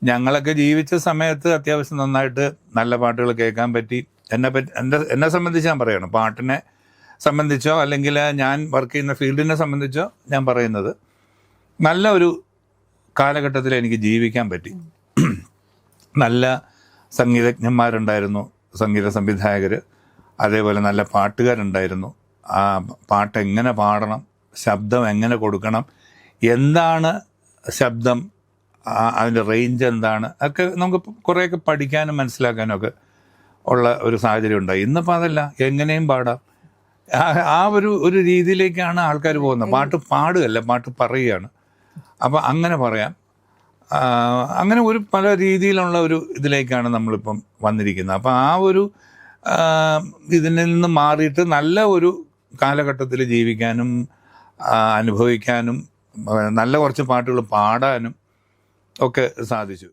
ഞങ്ങളൊക്കെ ജീവിച്ച സമയത്ത് അത്യാവശ്യം നന്നായിട്ട് നല്ല പാട്ടുകൾ കേൾക്കാൻ പറ്റി. എന്നെ സംബന്ധിച്ച് ഞാൻ പറയണം, പാട്ടിനെ സംബന്ധിച്ചോ അല്ലെങ്കിൽ ഞാൻ വർക്ക് ചെയ്യുന്ന ഫീൽഡിനെ സംബന്ധിച്ചോ ഞാൻ പറയുന്നത്, നല്ല ഒരു കാലഘട്ടത്തിൽ എനിക്ക് ജീവിക്കാൻ പറ്റി. നല്ല സംഗീതജ്ഞന്മാരുണ്ടായിരുന്നു, സംഗീത സംവിധായകർ, അതേപോലെ നല്ല പാട്ടുകാരുണ്ടായിരുന്നു. ആ പാട്ട് എങ്ങനെ പാടണം, ശബ്ദം എങ്ങനെ കൊടുക്കണം, എന്താണ് ശബ്ദം, അതിൻ്റെ റേഞ്ച് എന്താണ്, ഒക്കെ നമുക്ക് കുറേയൊക്കെ പഠിക്കാനും മനസ്സിലാക്കാനും ഒക്കെ ഉള്ള ഒരു സാഹചര്യം ഉണ്ടായി. ഇന്നിപ്പോൾ അതല്ല, എങ്ങനെയും പാടാം. ആ ഒരു രീതിയിലേക്കാണ് ആൾക്കാർ പോകുന്നത്. പാട്ട് പാടുകയല്ല, പാട്ട് പറയുകയാണ്. അപ്പോൾ അങ്ങനെ പറയാം. അങ്ങനെ ഒരു പല രീതിയിലുള്ള ഒരു ഇതിലേക്കാണ് നമ്മളിപ്പം വന്നിരിക്കുന്നത്. അപ്പോൾ ആ ഒരു ഇതിൽ നിന്ന് മാറിയിട്ട് നല്ല ഒരു കാലഘട്ടത്തിൽ ജീവിക്കാനും അനുഭവിക്കാനും നല്ല കുറച്ച് പാട്ടുകൾ പാടാനും ഒക്കെ സാധിച്ചു.